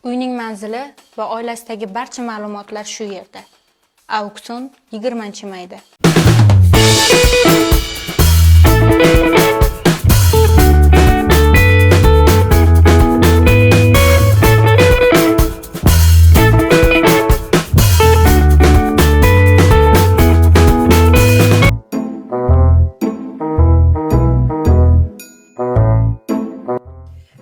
Uyning manzili va oilasidagi barcha ma'lumotlar shu yerda. Auksion 20-mayda.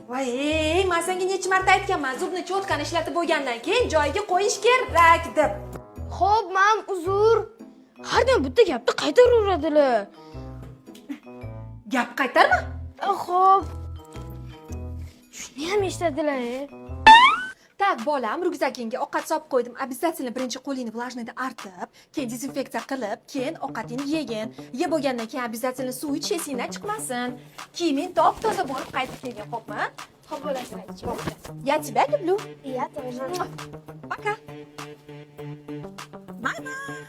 Voy, men senga necha marta aytganman, zubni cho'tkani ishlatib bo'lgandan keyin joyiga qo'yish kerak deb. Xo'p, mam, uzr. Har doim bitta gapni qaytaraveradilar. Gap qaytarma. Xo'p. Shuni ham eshitadilar. Tak, bolam, ryukzagingga ovqat solib qo'ydim. Обязательно birinchi qo'lingni влажныйda artib, keyin dezinfeksiya qilib, keyin ovqatingni yegin. Yeb bo'lgandan keyin обязательно suv ichish esingdan chiqmasin. Kiyiming top-toza bo'lib qaytib kelgin, xo'pmi? Xo'p, bo'lasan. Я тебя люблю. Я тоже. Пока. Bye-bye.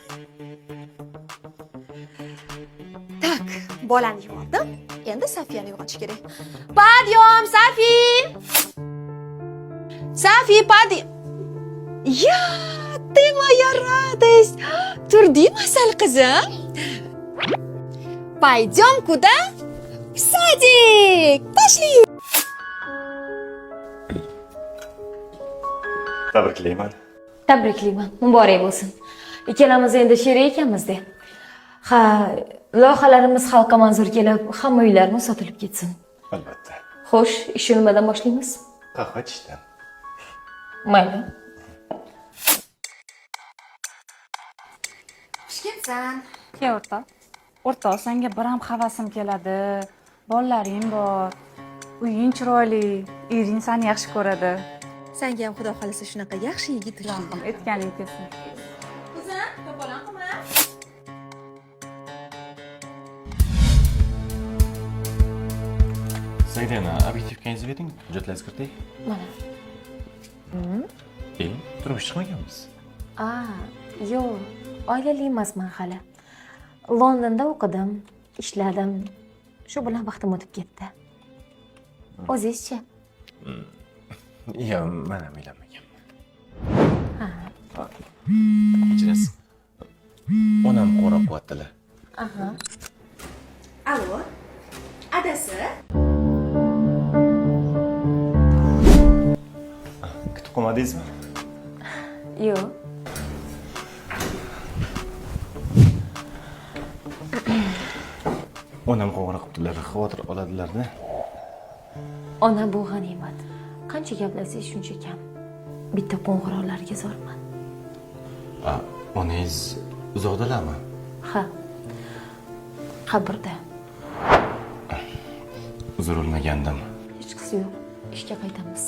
Tak, bolani yubordim. Endi Safiyani uyg'otish kerak. Подъем, Safi! Safi, подъем. Ya, ты моя радость. Turdingmi asal qizim? Пойдем куда? В садик. Пошли. Tabriklayman. Tabriklayman. Muborak bo'lsin. Ikkalamiz endi sherik ekanmiz-da. Ha, loyihalarimiz xalqqa manzur kelib, hamma uylarimiz sotilib ketsin. Albatta. Xo'sh, ishni nimadan boshlaymiz? Qahva ichishdan. Mayli. Xush kelibsan. O'rtoq, senga bir ham havasim keladi. Bolalaring bor. Uying chiroyli, ering seni yaxshi ko'radi. Senga ham xudo xolasa shunaqa yaxshi yigit Rahim etganing kelsin. Qizim, to'polon qilma. Saydana, obyektivkangizni bering, hujjatlaringizni kiritay. Mana. Turmush chiqmaganmiz. Yo'q, oilali emasman hali. Londonda o'qidim, ishladim. Shu bilan vaqtim o'tib ketdi. O'zingizchi? Yo'q, men ham uylanmaganman. Ha. Kechirasiz. Onam qo'rqyaptilar. Aha. Alo. Adasi? Kutib qolmadingizmi? Yo'q. Onam qo'ng'iroq qildilar, xavotir oladilar-da. Ona bu g'animat. Qancha gaplashsangiz shuncha kam. Bitta qo'ng'iroqlarga zorman. Onangiz uzoqdalarmi? Ha. Qabrda. Uzr bo'lmagandim. Hech qisi yo'q. Ishga qaytamiz.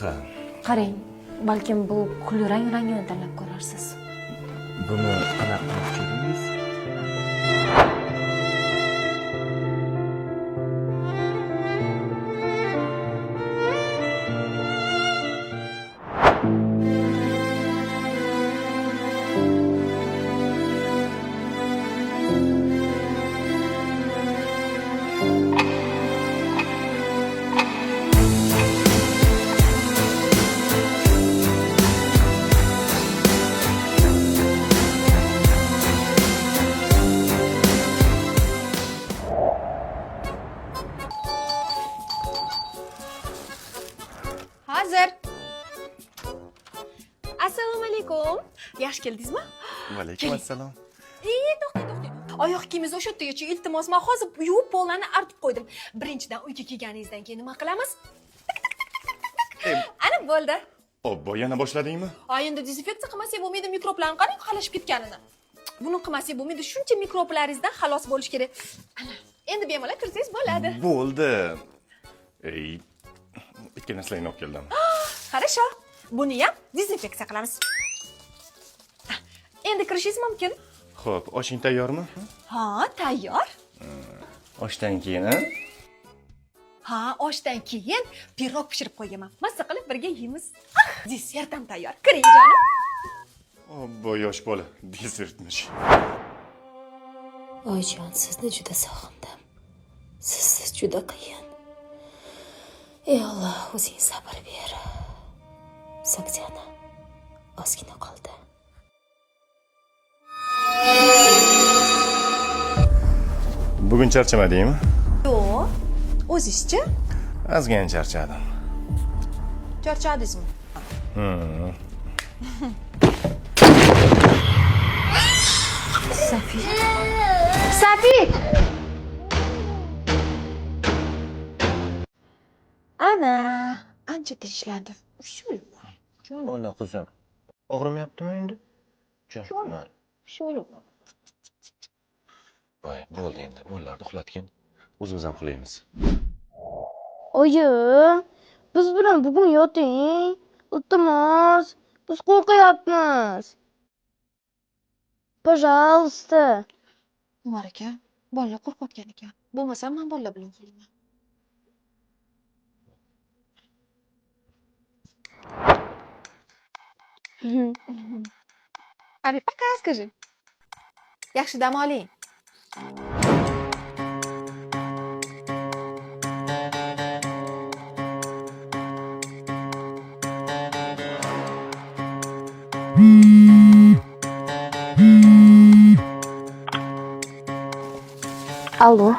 Ha. Qarang, balkim bu kulrang rangini tanlab ko'rarsiz. Buni qanaqa qilmoqchi edingiz? Hozir. Assalomu alaykum. Yaxshi keldingizmi? Va alaykum assalom. To'xtang. Oyoq kiyimingizni o'sha yergacha iltimos, men hozir yuvib pollarni artib qo'ydim. Birinchidan uyga kelganingizdan keyin nima qilamiz? Ana bo'ldi. Obbo, yana boshladingmi? Endi dezinfeksiya qilmasak bo'lmaydi, mikroblarni qarang, qalashib ketganini. Buni qilmasak bo'lmaydi, shuncha mikroblaringizdan xalos bo'lish kerak. Ana, endi bemalol kirsangiz bo'ladi. Bo'ldi. Ikki narsalarni olib keldim. Хорошо. Buni ham dezinfeksiya qilamiz. Endi kirishingiz mumkin. Xo'p, oshing tayyormi? Ha, tayyor. Oshdan keyin, Ha, oshdan keyin pirog pishirib qo'yaman. Mazza qilib birga yeymiz. Desert ham tayyor. Kiring jonim. Obbo, yosh bola, desertmish. Oyijon, sizni juda sog'indim. Sizsiz juda qiyin. Ey Alloh, o'zing sabr ber. Saksiyani. Ozgina qoldi. Bugun charchamadingmi? Yo'q. O'zingizchi? Ozgina charchadim. Charchadingizmi? Safit! Ana, ancha tinchlandim. Ola qizim. Og'rimayaptimi endi? Sho'rib. Voy, bo'ldi endi. Bolalarni uxlatgin. O'zimiz ham uxlaymiz. Oyi, biz bilan bugun yoting. Iltimos, biz qo'rqyapmiz. Пожалуйста. Umar aka, bolalar qo'rqayotgan ekan. Bo'lmasa men bolalar bilan uxlayman. Abi, пока, скажи. Yaxshi dam oling. Allo,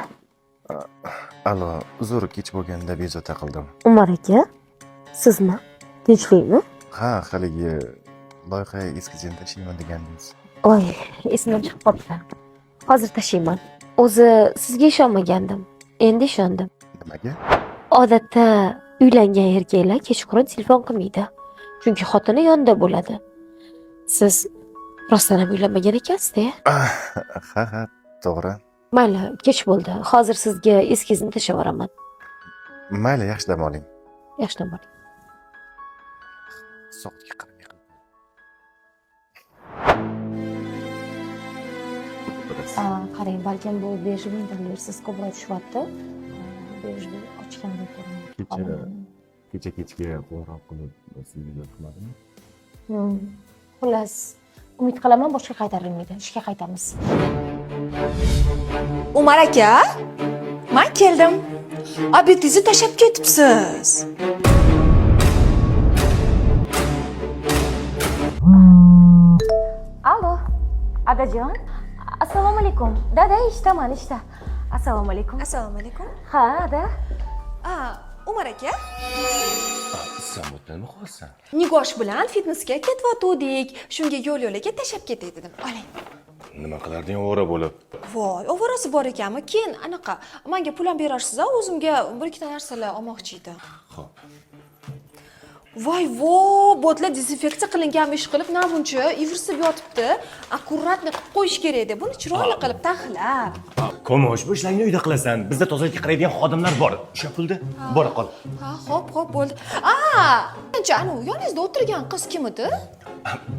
Allo, uzr kech bo'lganda bezovta qildim. Umar aka, sizmi? Tinchlikmi? Ha, haligi loyiha eskizini tashlayman degandingiz. Oy, esimdan chiqib qolibdi. Hozir tashiyman. O'zi sizga ishonmagandim. Endi ishondim. Nimaga? Odatda uylangan erkaklar kechqurun telefon qilmaydi. Chunki xotini yonida bo'ladi. Siz rostdan ham uylanmagan ekansiz-da. Ha, to'g'ri. Mayli, kech bo'ldi. Hozir sizga eskizni tashlab yuboraman. Mayli, yaxshi dam oling. Yaxshi bo'ling. Soatga qaramay qilib. Qarang, balkim bu bejli internetsiz ko'proq tushyapti. Bejli ochgandek ko'rinadi. Kecha kechga qo'ng'iroq qilib sizga yo'qmadimi? Xullas, umid qilaman boshqa qaytarilmaydi. Ishga qaytamiz. Umar aka, men keldim. Obetingizni tashlab ketibsiz. Allo, Adajon. Assalomu alaykum. Dada, ishdaman, ishda. Assalomu alaykum. Assalomu alaykum. Ha, Ada. Umar aka, Sen o'tnimi qo'ysan? Nigosh bilan fitnesga ketayotgandik. Shunga yo'l-yo'laga tashlab ketay dedim. Oling. Nima qilarding ovora bo'lib? Voy, ovorasi bor ekanmi? Keyin anaqa, menga pul ham berarsiz-a? O'zimga bir ikkita narsalar olmoqchi edim. Xo'p. Voy, botlar dezinfeksiya qilinganmi ish qilib, navuncha ivirsib yotibdi. Akkuratni qilib qo'yish kerak edi. Buni chiroyli qilib taxlab. Ko'mosh, bu ishlarni uyda qilasan. Bizda tozalikka qaraydigan xodimlar bor. O'sha pulda bora qol. Ha, xo'p, bo'ldi. Ancha anu yoningizda o'tirgan qiz kim edi?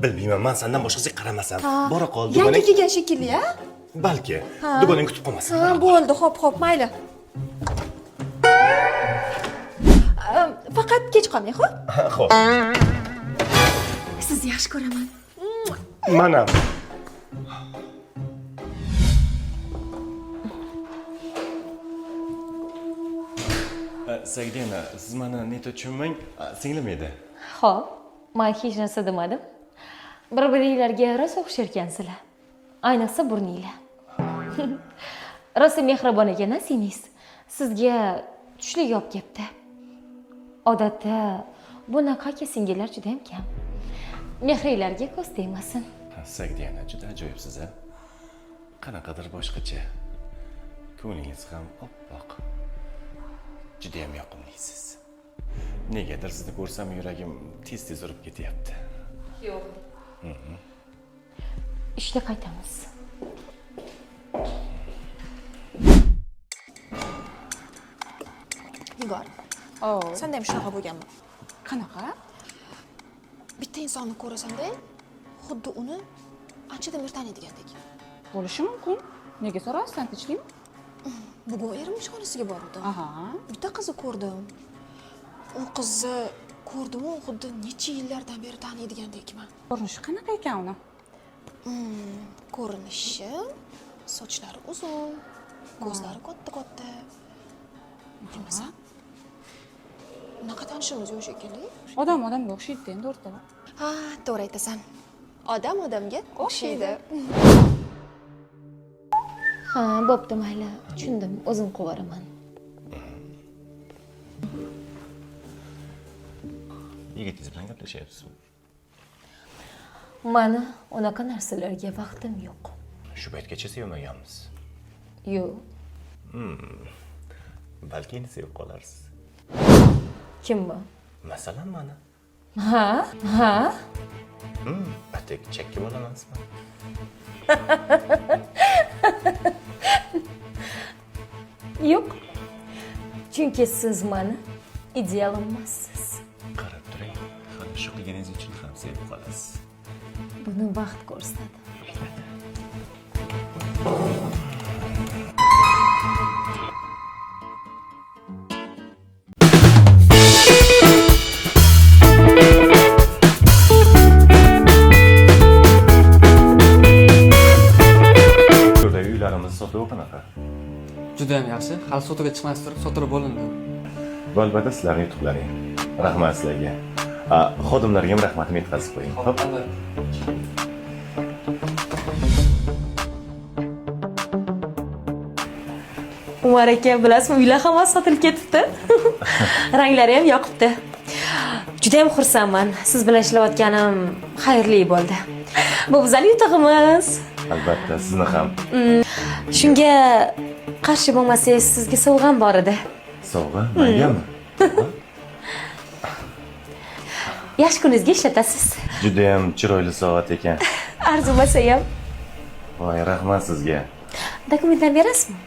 Bilmayman, men sendan boshqasiga qaramasam. Bora qol, Yangi dugoning. kelgan shekilli-a? Balki. Dugoning kutib qolmasin. Ha, bo'ldi, xo'p, mayli. Faqat kech qolmang, xo'p? Xo'p. Sizni yaxshi ko'raman. Mana. Sagdena, siz meni neta tushunmang, singlim edi. Xo'p, men hech narsa demadim. Bir-biringlarga rosa o'xsharkansizlar. Ayniqsa burninglar. Rosa mehribon ekan singiz. Sizga tushlik olib kelibdi. Odatda bunaqa aka-singillar juda ham kam. Mehringlarga ko'z tegmasin. Sagdena, juda ajoyibsiz-a. Qanaqadir boshqacha. Ko'nglingiz ham oppoq. Juda ham yoqimlisiz. Negadir sizni ko'rsam yuragim tez-tez urib ketyapti. Yo'q. Ishga qaytamiz. Nigor, senda ham shunaqa bo'lganmi? Qanaqa? Bitta insonni ko'rasanda, xuddi uni anchadan beri taniydigandek. Bo'lishi mumkin. Nega so'raysan, tinchlikmi? Bugun erim ishxonasiga bordim. Aha. Bitta qizni ko'rdim. U qizni ko'rdim-u, xuddi necha yillardan beri taniydigandekman. Ko'rinishi qanaqa ekan uni? Ko'rinishi, sochlari uzun, ko'zlari katta-katta. Bilmasam. Unaqa tanishimiz yo'q shekilli. Odamga o'xshaydi endi o'rtada. Ha, to'g'ri aytasan. Odam odamga o'xshaydi. Ha, bo'pti mayli. Tushundim. O'zim qilib yuboraman. Yigitingiz bilan gaplashyapsizmi? Mani unaqa narsalarga vaqtim yo'q. Shu paytgacha sevmaganmiz. Yo'q. Balki endi sevib qolarsiz. Kim bu? Masalan, mani. Ha? Atek chakki bo'lamansizmi? Yo'q. Chunki siz mani ideal emassiz. Qarab turing, hali shu qilganingiz uchun ham sevib qolasiz. Buni vaqt ko'rsatadi. Buradagi uylarimiz sotuvi qanaqa? Juda ham yaxshi. Hali sotuga chiqmas turib sotilib bo'lindi. Bu albatta sizlarning yutuqlaring. Rahmat sizlarga. Xodimlarga ham rahmatimni yetkazib qo'ying. Xo'p. Umar aka, bilasizmi, uylar hammasi sotilib ketibdi. Ranglari ham yoqibdi. Juda ham xursandman. Siz bilan ishlayotganim xayrli bo'ldi. Bu bizning yutug'imiz. Albatta, sizni ham. Shunga qarshi bo'lmasangiz, sizga sovg'am bor edi. Sovg'a? Mengami? Yaxshi kuningizga ishlatasiz. Juda ham chiroyli soat ekan. Arzumasa ham. Voy, rahmat sizga. Dokumentlarni berasizmi?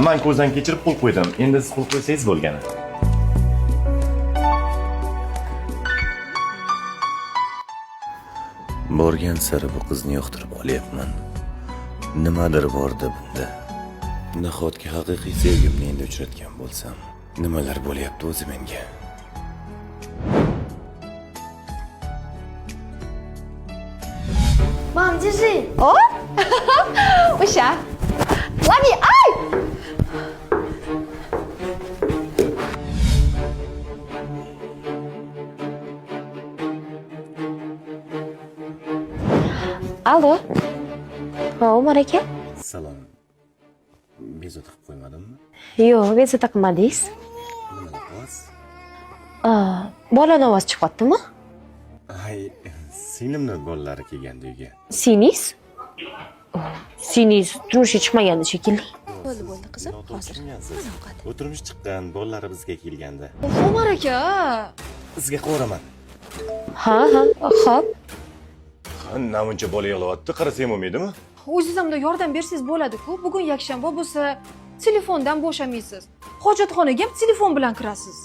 Men ko'zdan kechirib qo'l qo'ydim. Endi siz qo'l qo'ysangiz bo'lgani. Borgan sari bu qizni yoqtirib olyapman. Nimadir borda bunda. Nahotki haqiqiy sevgimni endi uchratgan bo'lsam, nimalar bo'lyapti o'zi menga? Mom, держи. O'sha. Лови, ай! Allo. Umar aka? Salom. Bezovta qilib qo'ymadimmi? Yo'q, bezovta qilmadingiz. Nimalar qilyapsiz? Bolani ovozi chiqyaptimi? Ay, singlimni bolalari kelgandi uyga. Siniz? Siniz turmushga chiqmagandi shekilli. Bo'ldi, qizim. Hozir. U turmush chiqqan, bolalari bizga kelganda. Umar aka. Sizga qo'raman. Ha, xo'p. Namuncha bola yig'layapti, qarasam bo'lmaydimi? O'zingizga yordam bersangiz bo'ladi-ku. Bugun yakshanba bo'lsa, telefondan bo'shamaysiz. Hojatxonaga ham telefon bilan kirasiz.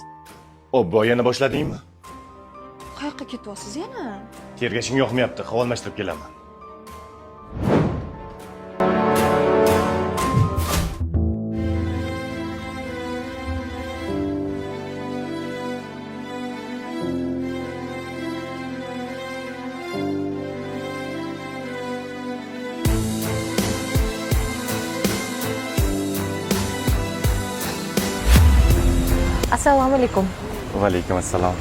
Obbo, yana boshladingmi? Qayoqqa ketyapsiz yana? Tergashing yoqmayapti, havo almashtirib kelaman. Assalomu alaykum. Va alaykum assalom.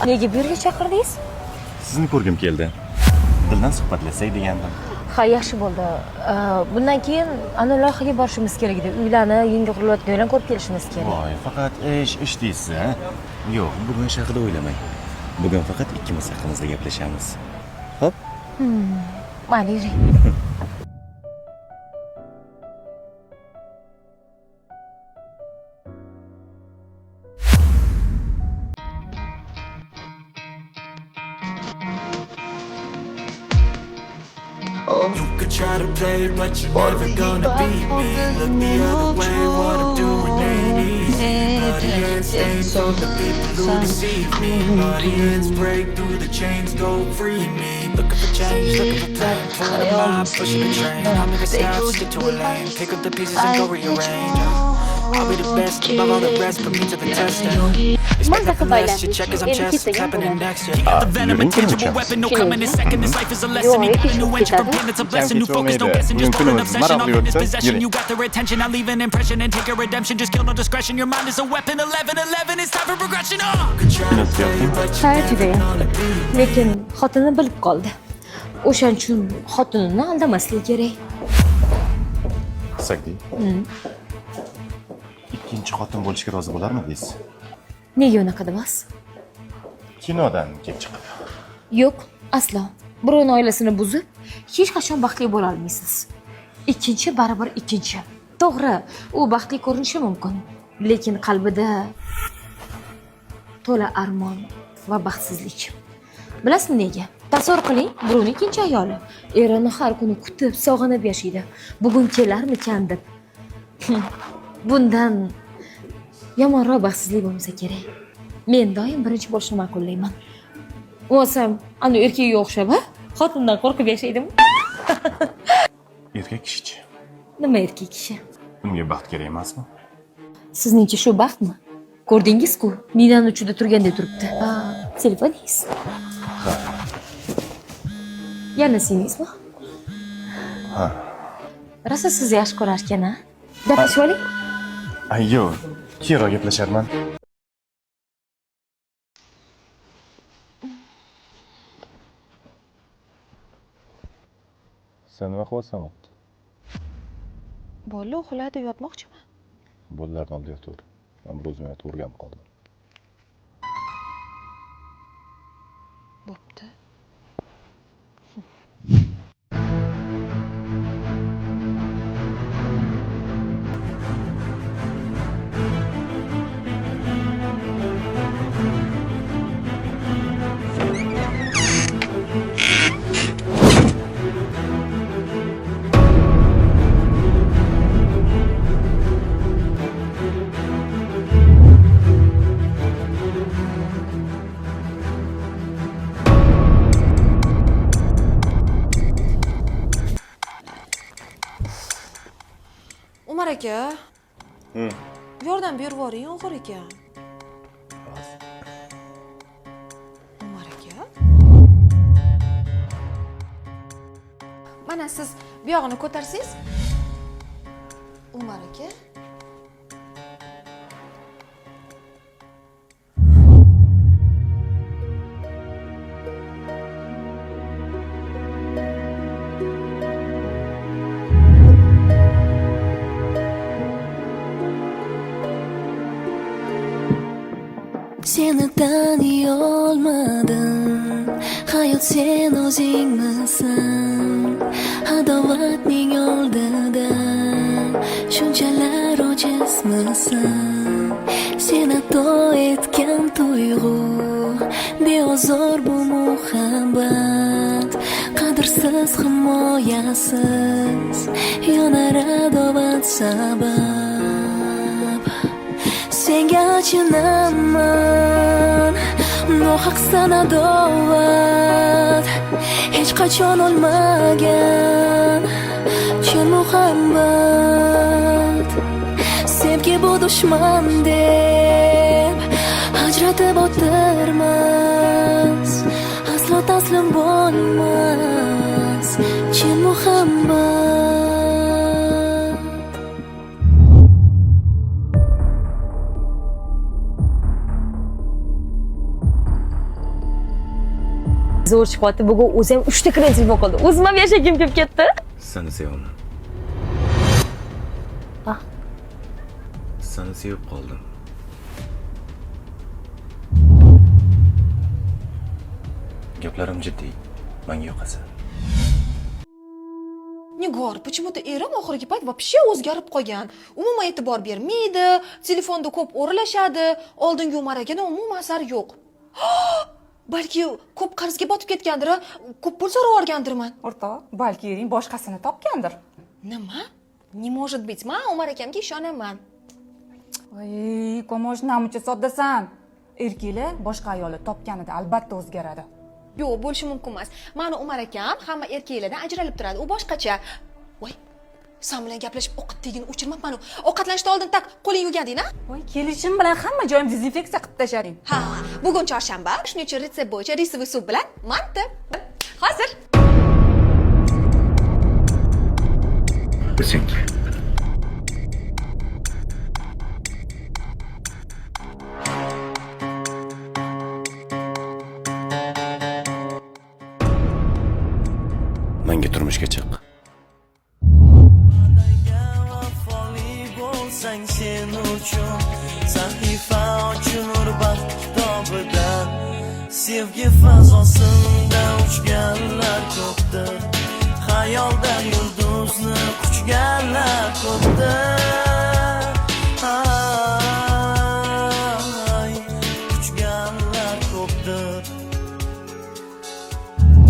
Nega bu yerga chaqirdingiz? Sizni ko'rgim keldi. Dildan suhbatlasak degandim. Ha, yaxshi bo'ldi. Bundan keyin ana loyihaga borishimiz kerak edi. Uylarni yangi qurilayotgan uylarni ko'rib kelishimiz kerak. Voy, faqat ish deysiz, ha? Yo'q, bugun ish haqida o'ylamang. Bugun faqat ikkimiz haqimizda gaplashamiz. Xo'p? Mayli, yuring. You could try to play, but you're never gonna beat me. Look the other way, what I'm doing ain't easy. Bloody hands stains on the people who deceive me. Bloody hands break through the chains, go free me. Looking for change, looking for pain. Pulling a mob, pushing a train. I'm in the snap, stick to a lane. Pick up the pieces and go rearrange. I'll be the best above all the rest, put me to the test. And Maza qilib aylan. check as I'm Endi chest ketsak ham tapping in bo'ladi. next. Yeah, got the venom, yuring intangible ko'rmoqchimiz. weapon, no coming in second. This life is a lesson. Yo'q, Ain't got a new ketishimiz entry from ketadi. pain, it's a blessing. New focus, no Ketishmaydi. guessing, just Bugun full an kunimiz obsession. maroqli I'm in this o'tsin. possession. Yuring. You got their attention. I leave an impression and take your redemption. Just kill no discretion. Your mind is a weapon. 11-11. It's time for progression. Sayt judayam. Lekin xotini bilib qoldi. O'shaning uchun xotinini aldamaslik kerak. Qilsakdik. Ikkinchi xotin bo'lishga rozi bo'larmidingiz? Nega unaqa demas? Kinodan kelib chiqib. Yo'q, aslo. Birovning oilasini buzib, hech qachon baxtli bo'la olmaysiz. Ikkinchi baribir ikkinchi. To'g'ri, u baxtli ko'rinishi mumkin, lekin qalbida to'la armon va baxtsizlik. Bilasizmi nega? Tasavvur qiling, birovning ikkinchi ayoli erini har kuni kutib, sog'inib yashaydi. Bugun kelarmikan deb. Bundan yomonroq baxtsizlik bo'lmasa kerak. Men doim birinchi bo'lishni ma'qullayman. O'zim ana erkakga o'xshab, xotindan qo'rqib yashaydimi? Erkak kishichi? Nima erkak kishi? Unga baxt kerak emasmi? Sizningcha shu baxtmi? Ko'rdingiz-ku, minani uchida turgandek turibdi. Telefoningiz. Yana singizmi? Ha. Rosa sizni yaxshi ko'rar ekan-a? Gaplashib oling. Yo'q, keyinroq gaplasharman. Sen nima qilyapsan vaqt? Bola uxlaydi, yotmoqchiman. Bolalarni oldida yotaver. Men bir o'zim yotib o'rganib qoldim. Bo'pti. Umar aka. Yordam berib yuboring, og'ir ekan. Umar aka. Mana siz bu yog'ini ko'tarsangiz. Umar aka. Seni taniy olmadim, hayot sen o'zingmisan, adovatning oldida shunchalar ojizmisan, seni to etgan tuyg'u, beozor bu muhabbat, qadrsiz himoyasiz, yonar adovat sabab. Senga achinaman, nohaqsan adovat, hech qachon olmagan chin muhabbat. Sevgi bu dushman deb ajratib o'tirmas, aslo taslim bo'lmas chin muhabbat. Zo'r chiqyapti. Bugun o'zim 3 ta klient telefon qildi. O'zim ham yashagim kelib ketdi. Seni sevaman. Seni sevib qoldim. Gaplarim jiddiy. Menga yoqasan. Nigor, почему-то erim oxirgi payt вообще o'zgarib qolgan. Umuman e'tibor bermaydi, telefonda ko'p o'ralashadi, oldingi Umar akadan umuman asar yo'q. Balki ko'p qarzga botib ketgandir, ko'p pul so'rab olgandirman. O'rtoq, balki ering boshqasini topgandir. Nima? Не может быть. Men Umar akamga ishonaman. Voy, ko'mosh namuncha soddasan. Erkaklar boshqa ayolni topganida albatta o'zgaradi. Yo'q, bo'lishi mumkin emas. Mani Umar akam hamma erkaklardan ajralib turadi. U boshqacha. Voy, Sen bilan gaplashib ovqat tegini o'chirmabman-ku. Ovqatlanishdan oldin tak qo'ling yuvganding, a? Voy, kelishim bilan hamma joyim dezinfeksiya qilib tashlading. Ha, bugun chorshanba, shuning uchun retsept bo'yicha risovый sup bilan manti. Hozir. O'zing. Menga turmushga chiq. Sen uchun sahifa ochilur baxt kitobida sevgi fazosida uchganlar ko'pdir xayolda yulduzni quchganlar ko'pdir quchganlar ko'pdir.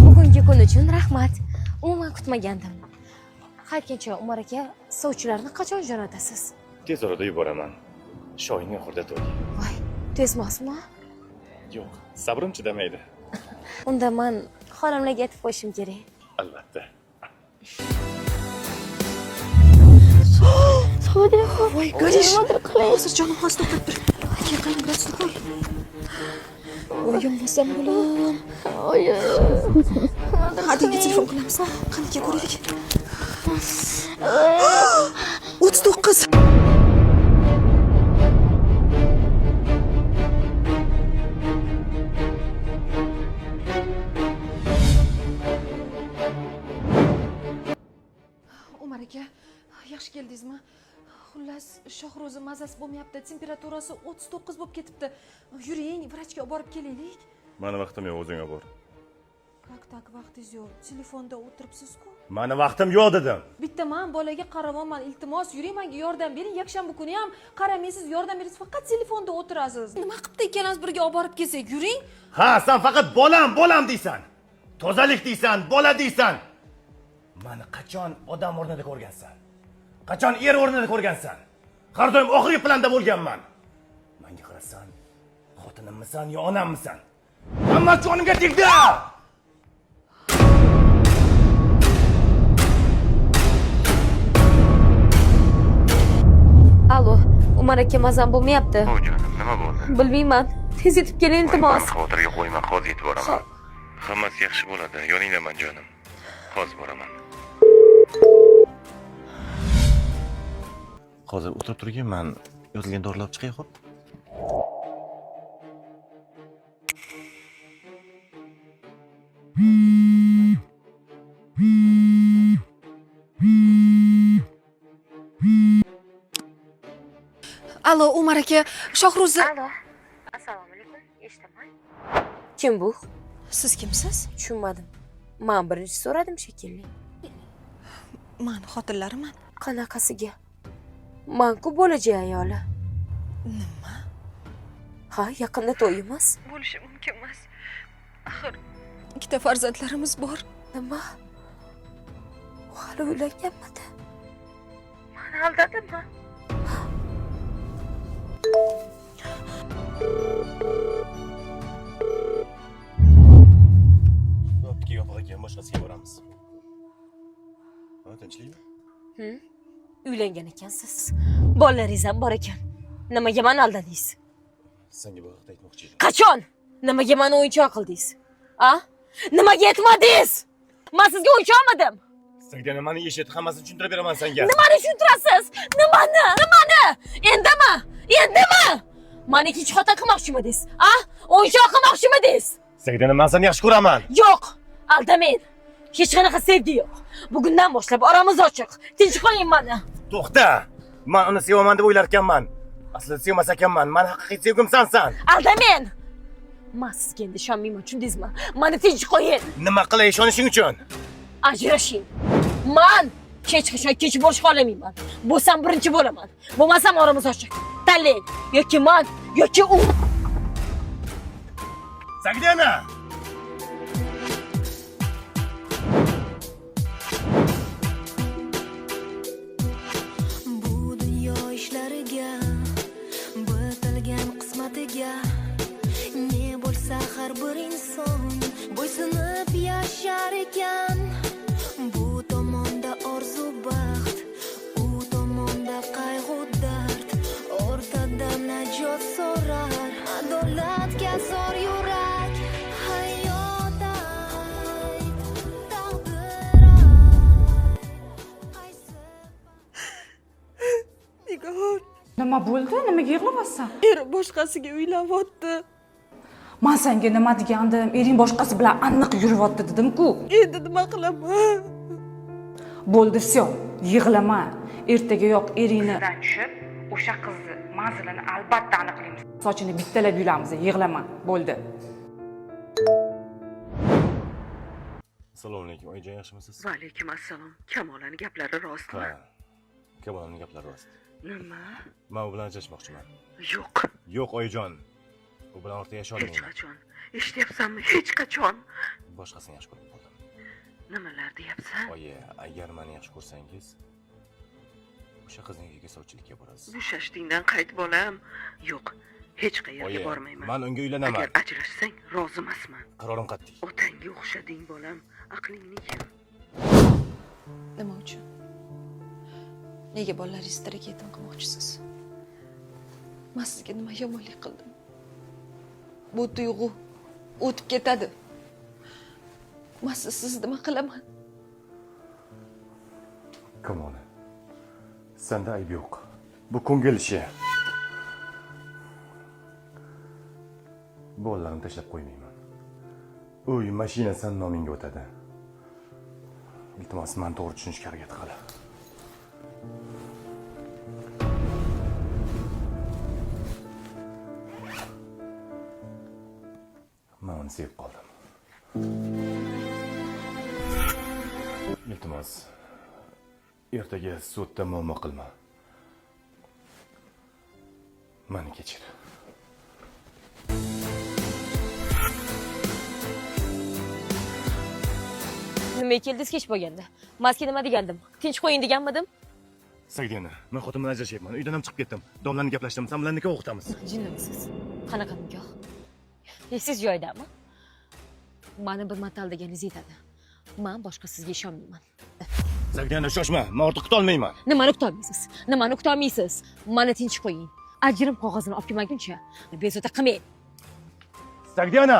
Bugungi kun uchun rahmat. Umuman kutmagandim. Qaytgancha Umar aka, sovchilarni qachon jo'natasiz? Tez orada yuboraman. Shoyingga xurdat o'y. Voy, tezmasmi? Yo'q, sabrim chidamaydi. Unda men xolamlarga aytib qo'yishim kerak. Albatta. Voy, garish. Hozir jonim hozir to'xtab tur. Yaqin gradusda qo'y. Voy, yonmasam bo'lam. Hadi telefon qilamiz. Qanday ko'raylik. 39. Umar aka, yaxshi keldingizmi? Xullas, Shohro'zi mazasi bo'lmayapti. Temperaturasi 39 bo'lib ketibdi. Yuring, vrachga olib borib kelaylik. Mani vaqtim yo'q, o'zing olib bor. Tak, vaqtingiz yo'q. Telefonda o'tiribsiz-ku. Mani vaqtim yo'q dedim. Bitta men bolaga qaramoqman. Iltimos, yuring, menga yordam bering. Yakshanba kuni ham qaramaysiz, yordam berasiz. Faqat telefonda o'tirasiz. Nima qilibdi ikkalamiz birga olib borib kelsak, yuring. Ha, sen faqat bolam deysan. Tozalik deysan, bola deysan. Mani qachon odam o'rnida ko'rgansan? Qachon er o'rnida ko'rgansan? Har doim oxirgi planda bo'lganman. Menga qarasan, xotinimmisan yo onammisan? Hamma jonimga tegdi. Allo, Umar aka mazam bo'lmayapti. O jonim, nima bo'ldi? Bilmayman. Tez yetib keling iltimos. Xavotirga qo'yma, hozir yetib boraman. Hammasi yaxshi bo'ladi. Yoningdaman jonim. Hozir boraman. Hozir o'tirib turgin, men yozilgan dorilar olib chiqay, xo'p? Allo, Umar aka, Shohro'zi. Allo. Assalomu alaykum. Eshitaman. Kim bu? Siz kimsiz? Tushunmadim. Men birinchi so'radim shekilli. Men xotinlariman. Qanaqasiga? Men-ku bo'lajak ayoli. Nima? Ha, yaqinda to'yimiz. Bo'lishi mumkin emas. Axir ikkita farzandlarimiz bor. Nima? Hali uylanganmidi? Meni aldadimi? Bo'pti, yopiq ekan, boshqasiga boramiz. Mana tinchlikmi? Uylangan ekansiz. Bolalaringiz ham bor ekan. Nimaga meni aldadingiz? Senga bu haqda aytmoqchi edim. Qachon? Nimaga meni o'yinchoq qildingiz? A? Nimaga aytmadingiz? Men sizga o'yinchoqmidim. Senga nimani eshit, hammasini tushuntirib beraman senga. Nimani tushuntirasiz? Nimani? Endimi? Meni ikkinchi xotin qilmoqchimidingiz? A? O'yinchoq qilmoqchimidingiz? Senga men seni yaxshi ko'raman. Yo'q, aldamang. Hech qanaqa sevgi yo'q. Bugundan boshlab oramiz ochiq. Tinch qo'ying meni. To'xta. Men uni sevaman deb o'ylar ekanman. Aslida sevmas ekanman. Men haqiqiy sevgim sensan. Aldamang. Men sizga endi ishonmayman, tushundingizmi? Meni tinch qo'ying. Nima qilay ishonishing uchun? Ajrashing. Men hech qachon ikkinchi bo'lishga xohlamayman. Bo'lsam birinchi bo'laman. Bo'lmasam oramiz ochiq. Tanlang. Yoki men, yoki u. Sagdana. Bu dunyo ishlariga, bitilgan qismatiga ne bo'lsa har bir inson bo'ysunib yashar ekan. Bu tomonda orzu baxt, qayg'u dard o'rtada najot so'rar adolatga zor yurak hayot ay taqdir ay Nigor, Nima bo'ldi? Nimaga yig'layapsan? eri boshqasiga uylanyapti. Men senga nima degandim? Ering boshqasi bilan aniq yuryapti dedim-ku. Endi nima qilaman? Bo'ldi, всё. Yig'lama. Ertagayoq eringni tushib, o'sha qizni manzilini albatta aniqlaymiz. Sochini bittalab yulamiz. Yig'lama. Bo'ldi. Assalomu alaykum, oyijon, yaxshimisiz? Va alaykum assalom. Kamolaning gaplari rostmi? Ha. Kamolning gaplari rost. Nima? Men u bilan ajrashmoqchiman. Yo'q, Yo'q, oyijon. U bilan ortga yasha hech olmayman. qachon. Eshityapsanmi? Hech qachon. Boshqasini yaxshi ko'rib qoldim. Nimalar deyapsan? Oyi, agar meni yaxshi ko'rsangiz, o'sha qizning uyiga sovchilikka borasiz. Bo'shashdingdan qayt bolam. Yo'q, hech qayerga Oyi, bormayman. men unga uylanaman. Agar ajrashsang, rozi emasman. Qarorim qat'iy. Otangga o'xshading bolam. Aqlingni yig'. Nima uchun? Nega bolalaringizni tirik yetim qilmoqchisiz? Men sizga nima yomonlik qildim? Bu tuyg'u o'tib ketadi. Men sizsiz nima qilaman? Kamol. Senda ayb yo'q. Bu ko'ngil ishi. Bolalarimni tashlab qo'ymayman. Uy, mashina sen nomingga o'tadi. Iltimos, men to'g'ri tushunishga harakat qil. Men uni sevib qoldim. Iltimos, ertaga sudda muammo qilma. Meni kechir. Nima keldingiz kech bo'lganda? Masga nima degandim? Tinch qo'ying deganmidim? Sagdiyana, men xotin bilan ajrashyapman. Uydan ham chiqib ketdim. Domlani gaplashdim. Sen bilan nikoh o'qitamiz. Jinnimisiz? Qanaqa nikoh? Siz joydami? Mani bir matal deganingiz yetadi. Men boshqa sizga ishonmayman. Sagdiyana, shoshma. Men ortiq kuta olmayman. Nimani kutolmaysiz? Nimani kutolmaysiz? Mani tinch qo'ying. Ajrim qog'ozini olib kelmaguncha bezovta qilmang. Sagdiyana!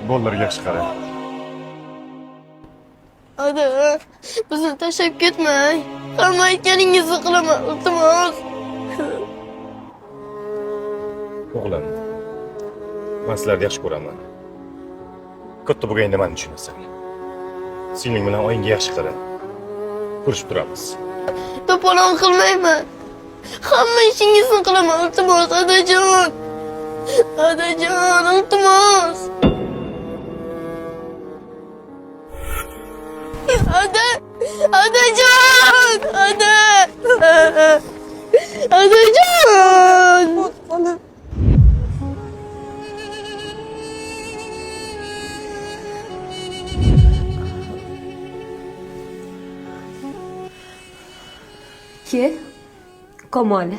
Bollarga yaxshi qara. Ada, bizni tashlab ketmang. Hamma aytganingizni qilaman, iltimos. O'g'lim, men sizlarni yaxshi ko'raman. Katta bo'lganda meni tushunasan. Singling bilan oyingga yaxshi qara. Ko'rishib turamiz. To'polon qilmayman. Hamma ishingizni qilaman, iltimos, Adajon. Adajon, iltimos. Adajon! Adajon! Ke? Kamoli.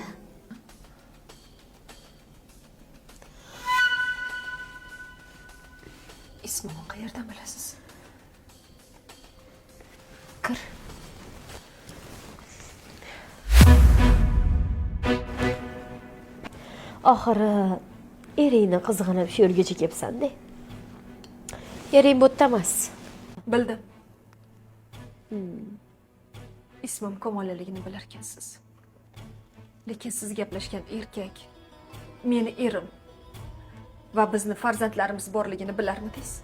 Ismini qayerdan bilasiz? Kir. Oxiri eringni qizg'anib shu yergacha kelibsan-da. Ering bu yerda emas. Bildim. Ismim Kamolaligini bilar ekansiz. Lekin siz gaplashgan erkak meni erim va bizni farzandlarimiz borligini bilarmidingiz?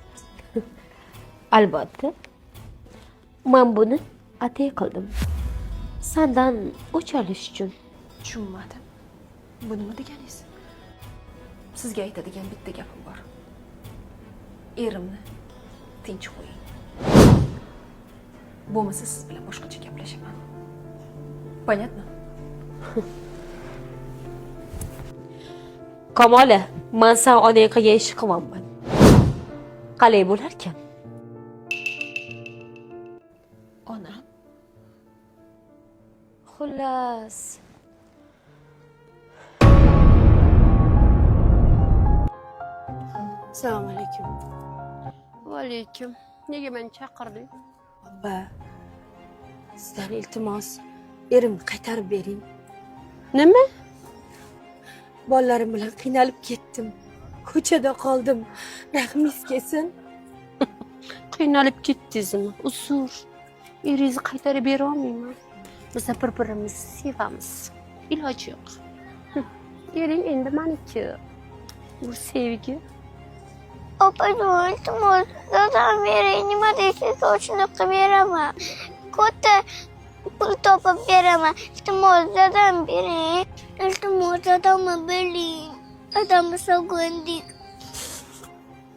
Albatta. Men buni atay qildim. Sendan o'ch olish uchun. Tushunmadim. Bu nima deganingiz? Sizga aytadigan bitta gapim bor. Erimni tinch qo'ying. Bo'lmasa siz bilan boshqacha gaplashaman. Понятно? Kamola, men sen onang qilgan ish qilmayman. Qalay bo'lar ekan? Onam. Xullas. Assalomu alaykum. Va alaykum. Nega meni chaqirding? Ba, Sizdan iltimos, erimni qaytarib bering. Nima? Bolalarim bilan qiynalib ketdim. Ko'chada qoldim. Rahmingiz kelsin. Qiynalib ketdingizmi? Uzr. Eringizni qaytarib bera olmayman. Biz bir-birimizni sevamiz. Iloji yo'q. Ering endi meniki. Bu sevgi. Opajon, iltimos, dadam bering, nima deysiz, shunaqa beraman. Katta pul topib beraman. Iltimos, dadam bering. Iltimos, dadamni bering. Dadamni sog'indik.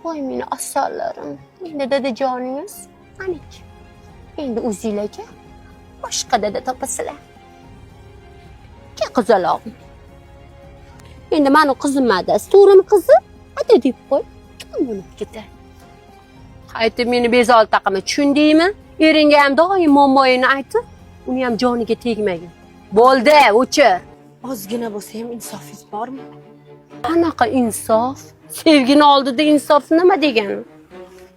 Voy meni asallarim. Endi dadajoningiz maniki. Endi o'zinglarga boshqa dada topasizlar. Ke qizalog'im. Endi meni qizim-da, to'g'rimi qizim? Hadi deb qo'y. Bo'lib ketadi. Qaytib meni bezovta taqama, tushundingmi? Eringga ham doim muammoyini aytib, uni ham joniga tegmagin. Bo'ldi, o'chir. Ozgina bo'lsa ham insofingiz bormi? Qanaqa insof? Sevgini oldida insof nima degani?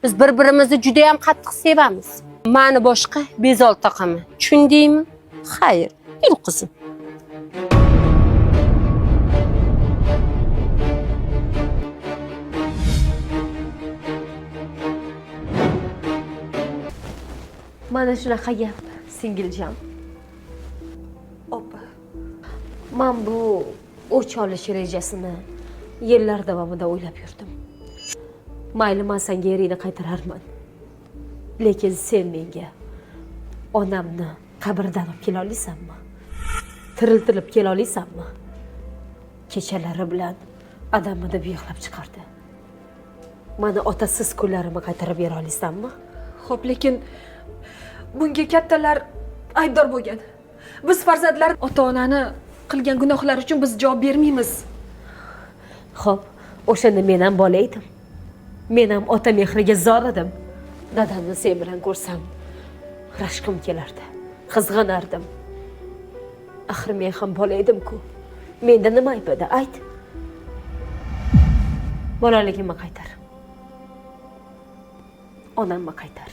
Biz bir-birimizni juda ham qattiq sevamiz. Meni boshqa bezovta taqama, tushundingmi? Xayr, yur qizim. Mana shunaqa gap, singiljon. Opa, Men bu o'ch olish rejasini yillar davomida o'ylab yurdim. Mayli, men senga eringni qaytararman. Lekin sen menga onamni qabrdan olib kela olasanmi? Tiriltirib kela olasanmi? Kechalari bilan adamni deb yig'lab chiqardi. Meni otasiz kunlarimni qaytarib bera olasanmi? Xo'p, lekin bunga kattalar aybdor bo'lgan. Biz farzandlar ota-onani qilgan gunohlar uchun biz javob bermaymiz. Xo'p, o'shanda men ham bola edim. Men ham ota mehriga zor edim. Dadamni sen bilan ko'rsam, rashqim kelardi. Qizg'anardim. Axir men ham bola edim-ku. Menda nima ayb edi? Ayt. Bolaligimni qaytar. Onamni qaytar.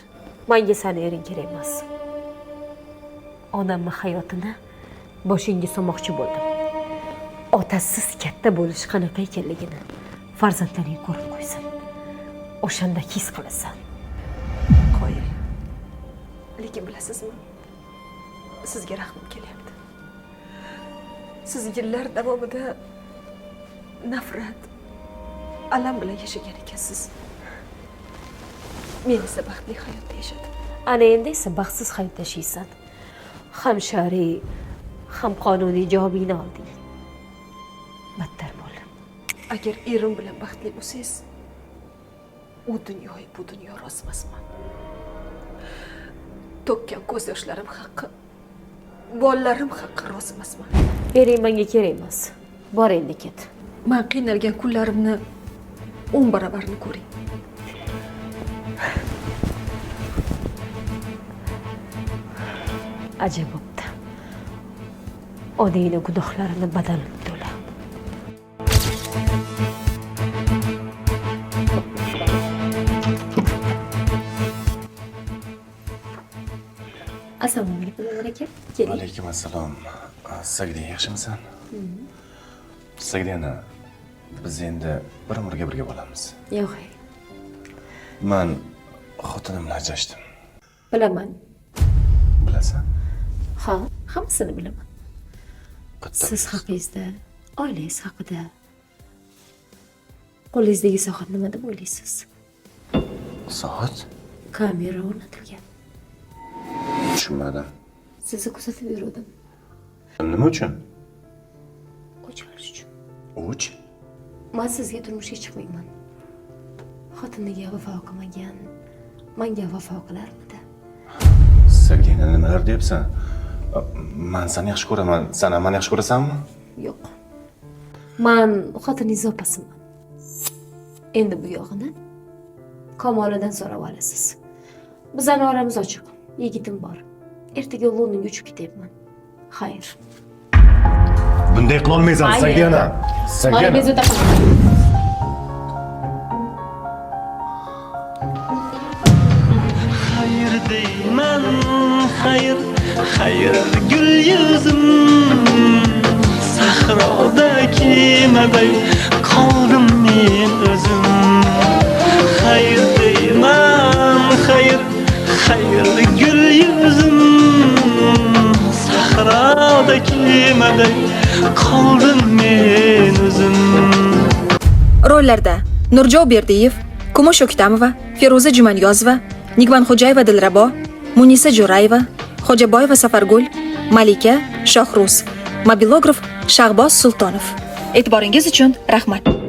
Menga seni ering kerak emas. Onamni hayotini boshingga solmoqchi bo'ldim. Otasiz katta bo'lish qanaqa ekanligini farzandlaring ko'rib qo'ysin. O'shanda his qilasan. Qo'ying. Lekin bilasizmi? Sizga rahmim kelyapti. Siz yillar davomida nafrat, alam bilan yashagan ekansiz. Men esa baxtli hayotda yashadim. Ana endi esa baxtsiz hayot yashaysan. Ham shar'iy, ham qonuniy javobingni olding. Battar bo'l. Agar erim bilan baxtli bo'lsangiz, u dunyoyu bu dunyo rozi emasman. To'kkan ko'z yoshlarim haqqi, bolalarim haqqi rozi emasman. Ering menga kerak emas. Bor endi ket. Men qiynalgan kunlarimni 10 barobarini ko'ring. Ajab bo'pti. Onangni gunohlarini badalini to'la. Assalomu alaykum, aka. Keling. Alaykum assalom. Sagdiya, yaxshimisan? Sagdiyani biz endi bir umrga birga bo'lamiz. Yo'q. Men xotinim bilan ajrashdim. Bilaman. Bilasan? Ha, hammasini bilaman. Bitta Siz haqingizda, oilangiz haqida, qo'lingizdagi soat nima deb o'ylaysiz? soat? Kamera o'rnatilgan. Tushunmadim. Sizni kuzatib yurdim. Nima uchun? O'ch olish uchun. O'ch? Men sizga turmushga chiqmayman. Xotiniga vafo qilmagan, menga vafo qilarmidi? Sagdiyani nimalar deyapsan? Men seni yaxshi ko'raman, sen ham meni yaxshi ko'rasanmi? Yo'q. Men xotiningiz opasiman. Endi bu yog'ini Kamolidan so'rab olasiz. Bizning oramiz ochiq. Yigitim bor. Ertaga Londonga uchib ketyapman. Xayr. Bunday qila olmaysan, Sagdiyana. Mana bezovta qilma. Xayr deyman, xayr, xayr gul yuzim sahroda kemaday qoldim men o'zim xayr deyman xayr xayr gul yuzim sahroda kemaday qoldim men o'zim. Rollarda Nurjo Berdiyev, Kumush O'ktamova, Feruza Jumaniyozova, Nigman Xo'jayeva Dilrabo, Munisa Jo'rayeva, Xo'jaboyeva Safargul, Malika Shohruz, mobilograf Shahboz Sultonov. E'tiboringiz uchun rahmat.